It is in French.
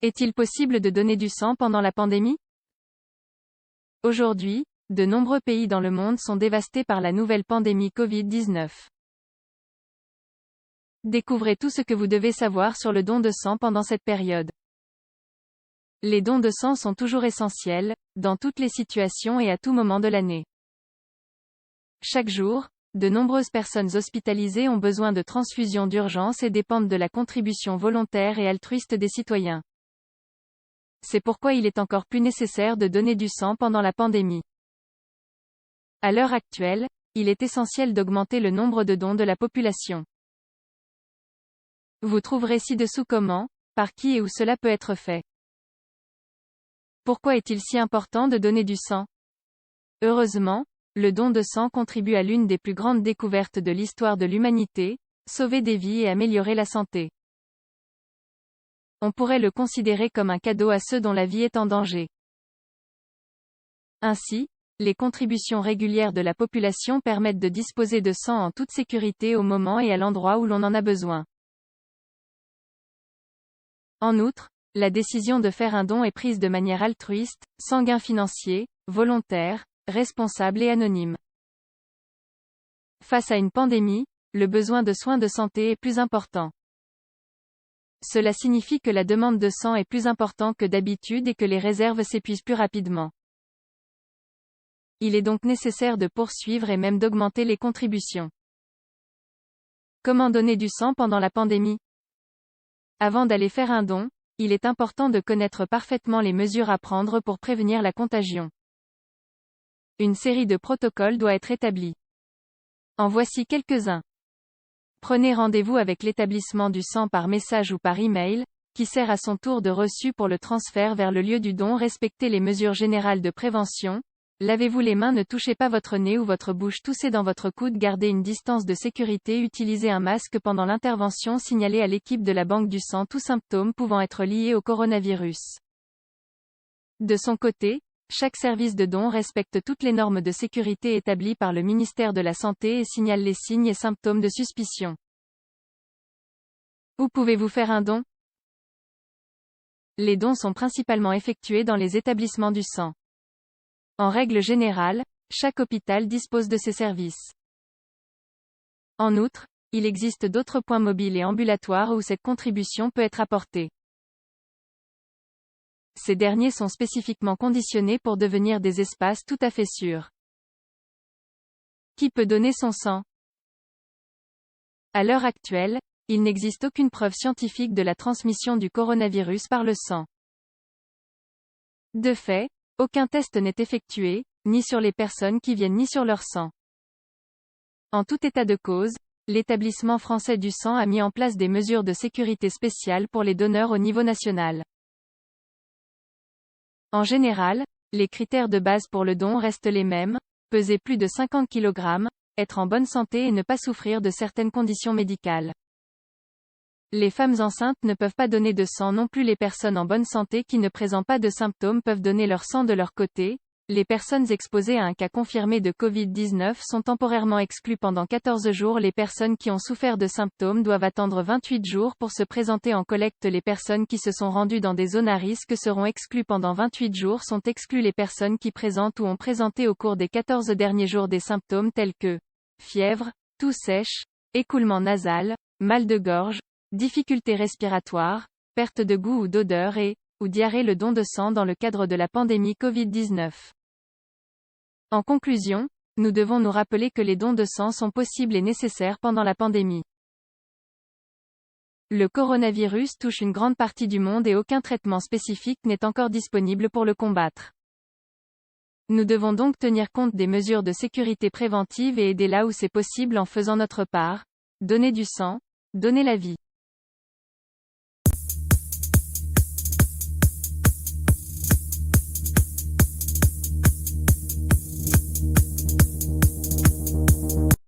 Est-il possible de donner du sang pendant la pandémie? Aujourd'hui, de nombreux pays dans le monde sont dévastés par la nouvelle pandémie Covid-19. Découvrez tout ce que vous devez savoir sur le don de sang pendant cette période. Les dons de sang sont toujours essentiels, dans toutes les situations et à tout moment de l'année. Chaque jour, de nombreuses personnes hospitalisées ont besoin de transfusions d'urgence et dépendent de la contribution volontaire et altruiste des citoyens. C'est pourquoi il est encore plus nécessaire de donner du sang pendant la pandémie. À l'heure actuelle, il est essentiel d'augmenter le nombre de dons de la population. Vous trouverez ci-dessous comment, par qui et où cela peut être fait. Pourquoi est-il si important de donner du sang? Heureusement, le don de sang contribue à l'une des plus grandes découvertes de l'histoire de l'humanité, sauver des vies et améliorer la santé. On pourrait le considérer comme un cadeau à ceux dont la vie est en danger. Ainsi, les contributions régulières de la population permettent de disposer de sang en toute sécurité au moment et à l'endroit où l'on en a besoin. En outre, la décision de faire un don est prise de manière altruiste, sans gain financier, volontaire, responsable et anonyme. Face à une pandémie, le besoin de soins de santé est plus important. Cela signifie que la demande de sang est plus importante que d'habitude et que les réserves s'épuisent plus rapidement. Il est donc nécessaire de poursuivre et même d'augmenter les contributions. Comment donner du sang pendant la pandémie? Avant d'aller faire un don, il est important de connaître parfaitement les mesures à prendre pour prévenir la contagion. Une série de protocoles doit être établie. En voici quelques-uns. Prenez rendez-vous avec l'établissement du sang par message ou par email, qui sert à son tour de reçu pour le transfert vers le lieu du don. Respectez les mesures générales de prévention. Lavez-vous les mains, ne touchez pas votre nez ou votre bouche, toussez dans votre coude, gardez une distance de sécurité, utilisez un masque pendant l'intervention, signalez à l'équipe de la banque du sang tout symptôme pouvant être lié au coronavirus. De son côté, chaque service de don respecte toutes les normes de sécurité établies par le ministère de la Santé et signale les signes et symptômes de suspicion. Où pouvez-vous faire un don? Les dons sont principalement effectués dans les établissements du sang. En règle générale, chaque hôpital dispose de ces services. En outre, il existe d'autres points mobiles et ambulatoires où cette contribution peut être apportée. Ces derniers sont spécifiquement conditionnés pour devenir des espaces tout à fait sûrs. Qui peut donner son sang? À l'heure actuelle, il n'existe aucune preuve scientifique de la transmission du coronavirus par le sang. De fait, aucun test n'est effectué, ni sur les personnes qui viennent ni sur leur sang. En tout état de cause, l'établissement français du sang a mis en place des mesures de sécurité spéciales pour les donneurs au niveau national. En général, les critères de base pour le don restent les mêmes: peser plus de 50 kg, être en bonne santé et ne pas souffrir de certaines conditions médicales. Les femmes enceintes ne peuvent pas donner de sang non plus. Les personnes en bonne santé qui ne présentent pas de symptômes peuvent donner leur sang de leur côté. Les personnes exposées à un cas confirmé de Covid-19 sont temporairement exclues pendant 14 jours. Les personnes qui ont souffert de symptômes doivent attendre 28 jours pour se présenter en collecte. Les personnes qui se sont rendues dans des zones à risque seront exclues pendant 28 jours. Sont exclues les personnes qui présentent ou ont présenté au cours des 14 derniers jours des symptômes tels que fièvre, toux sèche, écoulement nasal, mal de gorge, difficultés respiratoires, perte de goût ou d'odeur ou diarrhée. Le don de sang dans le cadre de la pandémie Covid-19. En conclusion, nous devons nous rappeler que les dons de sang sont possibles et nécessaires pendant la pandémie. Le coronavirus touche une grande partie du monde et aucun traitement spécifique n'est encore disponible pour le combattre. Nous devons donc tenir compte des mesures de sécurité préventive et aider là où c'est possible en faisant notre part. Donner du sang, donner la vie.